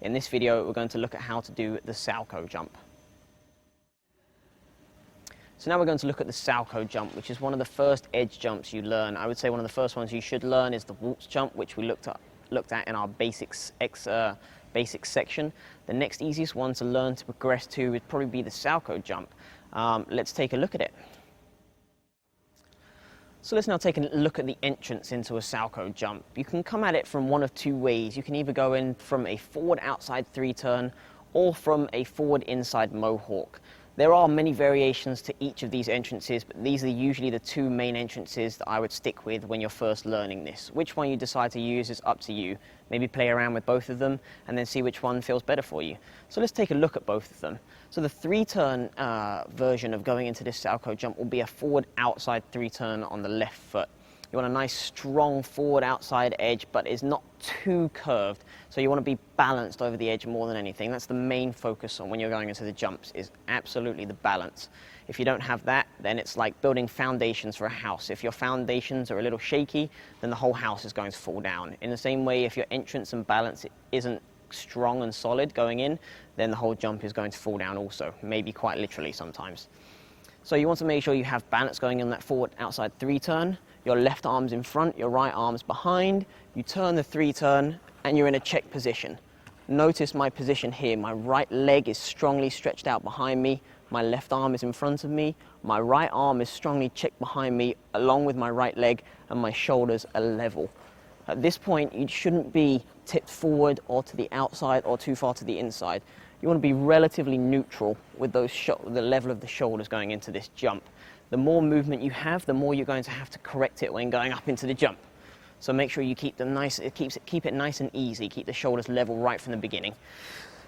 In this video, we're going to look at how to do the Salchow jump. So now we're going to look at the Salchow jump, which is one of the first edge jumps you learn. I would say one of the first ones you should learn is the waltz jump, which we looked at in our basics section. The next easiest one to learn to progress to would probably be the Salchow jump. Let's take a look at it. So let's now take a look at the entrance into a Salchow jump. You can come at it from one of two ways. You can either go in from a forward outside 3-turn or from a forward inside mohawk. There are many variations to each of these entrances, but these are usually the two main entrances that I would stick with when you're first learning this. Which one you decide to use is up to you. Maybe play around with both of them and then see which one feels better for you. So let's take a look at both of them. So the 3-turn version of going into this Salchow jump will be a forward outside 3-turn on the left foot. You want a nice strong forward outside edge, but it's not too curved. So you want to be balanced over the edge more than anything. That's the main focus on when you're going into the jumps, is absolutely the balance. If you don't have that, then it's like building foundations for a house. If your foundations are a little shaky, then the whole house is going to fall down. In the same way, if your entrance and balance isn't strong and solid going in, then the whole jump is going to fall down also, maybe quite literally sometimes. So you want to make sure you have balance going in that forward outside 3-turn. Your left arm's in front, your right arm's behind. You turn the 3-turn and you're in a check position. Notice my position here. My right leg is strongly stretched out behind me. My left arm is in front of me. My right arm is strongly checked behind me along with my right leg, and my shoulders are level. At this point, you shouldn't be tipped forward or to the outside or too far to the inside. You want to be relatively neutral with the level of the shoulders going into this jump. The more movement you have, the more you're going to have to correct it when going up into the jump. So make sure you keep them nice. Keep it nice and easy. Keep the shoulders level right from the beginning.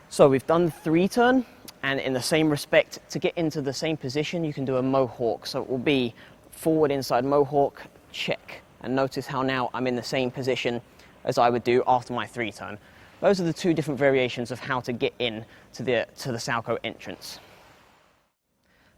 So we've done the 3-turn, and in the same respect, to get into the same position, you can do a mohawk. So it will be forward inside mohawk, check. And notice how now I'm in the same position as I would do after my 3-turn. Those are the two different variations of how to get in to the Salchow entrance.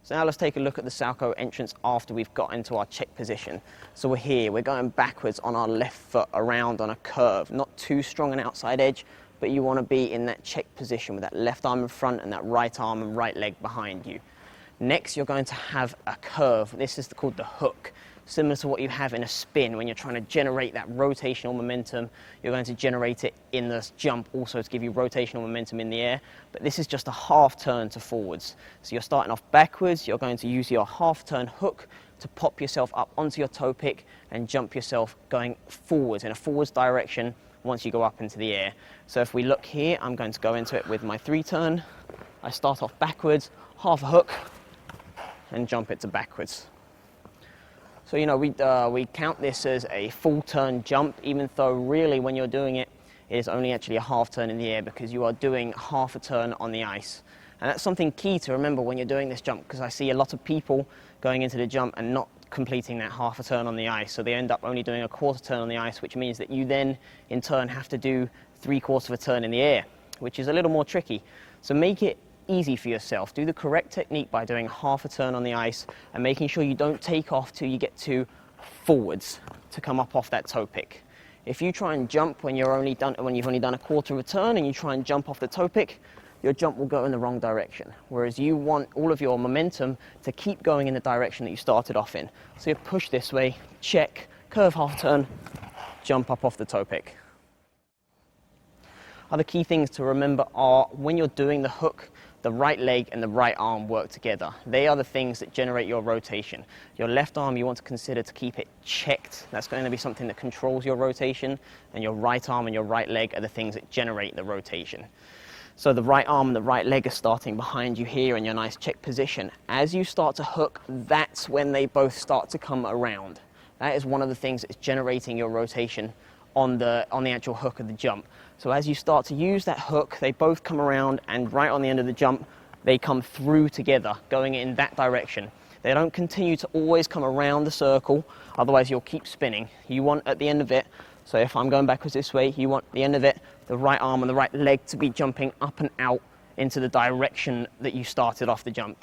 So now let's take a look at the Salchow entrance after we've got into our check position. So we're here, we're going backwards on our left foot around on a curve. Not too strong an outside edge, but you want to be in that check position with that left arm in front and that right arm and right leg behind you. Next, you're going to have a curve. This is called the hook. Similar to what you have in a spin when you're trying to generate that rotational momentum. You're going to generate it in the jump also to give you rotational momentum in the air, but this is just a half turn to forwards. So you're starting off backwards, you're going to use your half turn hook to pop yourself up onto your toe pick and jump yourself going forwards in a forwards direction once you go up into the air. So if we look here, I'm going to go into it with my 3-turn. I start off backwards, half a hook, and jump it to backwards. So, you know, we count this as a full turn jump, even though really when you're doing it, it is only actually a half turn in the air because you are doing half a turn on the ice. And that's something key to remember when you're doing this jump, because I see a lot of people going into the jump and not completing that half a turn on the ice. So they end up only doing a quarter turn on the ice, which means that you then in turn have to do 3/4 of a turn in the air, which is a little more tricky. So make it easy for yourself. Do the correct technique by doing half a turn on the ice and making sure you don't take off till you get to forwards to come up off that toe pick. If you try and jump when you've only done a quarter of a turn and you try and jump off the toe pick, your jump will go in the wrong direction. Whereas you want all of your momentum to keep going in the direction that you started off in. So you push this way, check, curve half turn, jump up off the toe pick. Other key things to remember are when you're doing the hook, the right leg and the right arm work together. They are the things that generate your rotation. Your left arm you want to consider to keep it checked. That's going to be something that controls your rotation, and your right arm and your right leg are the things that generate the rotation. So the right arm and the right leg are starting behind you here in your nice check position. As you start to hook, that's when they both start to come around. That is one of the things that's generating your rotation on the actual hook of the jump. So as you start to use that hook, they both come around, and right on the end of the jump, they come through together, going in that direction. They don't continue to always come around the circle, otherwise you'll keep spinning. You want at the end of it, so if I'm going backwards this way, you want at the end of it, the right arm and the right leg to be jumping up and out into the direction that you started off the jump.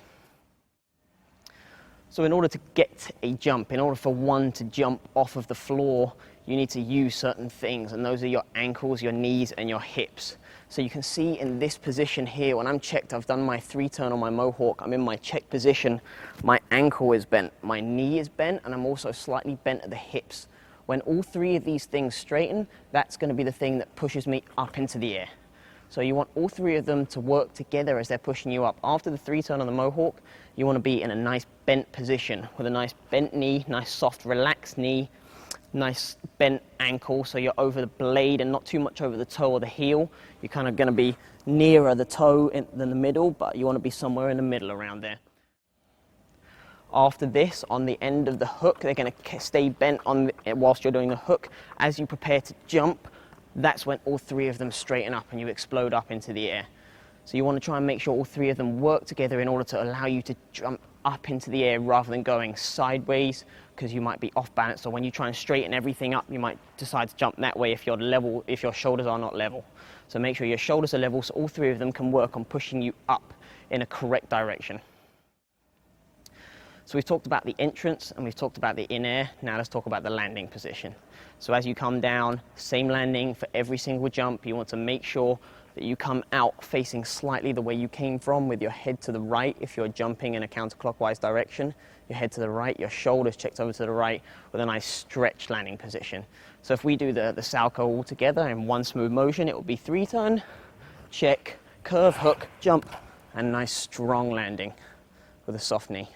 So in order to get a jump, in order for one to jump off of the floor, you need to use certain things, and those are your ankles, your knees, and your hips. So you can see in this position here, when I'm checked, I've done my 3-turn on my mohawk, I'm in my check position, my ankle is bent, my knee is bent, and I'm also slightly bent at the hips. When all 3 of these things straighten, that's going to be the thing that pushes me up into the air. So you want all 3 of them to work together as they're pushing you up. After the 3-turn on the mohawk, you want to be in a nice bent position with a nice bent knee, nice soft relaxed knee, nice bent ankle, so you're over the blade and not too much over the toe or the heel. You're kind of going to be nearer the toe than the middle, but you want to be somewhere in the middle around there. After this, on the end of the hook, they're going to stay bent whilst you're doing the hook. As you prepare to jump, that's when all 3 of them straighten up and you explode up into the air. So you want to try and make sure all 3 of them work together in order to allow you to jump up into the air rather than going sideways, because you might be off balance. So when you try and straighten everything up, you might decide to jump that way if your shoulders are not level. So make sure your shoulders are level so all 3 of them can work on pushing you up in a correct direction. So we've talked about the entrance and we've talked about the in-air. Now let's talk about the landing position. So as you come down, same landing for every single jump. You want to make sure that you come out facing slightly the way you came from, with your head to the right if you're jumping in a counterclockwise direction. Your head to the right, your shoulders checked over to the right with a nice stretched landing position. So if we do the Salchow all together in one smooth motion, it will be 3-turn, check, curve, hook, jump, and nice strong landing with a soft knee.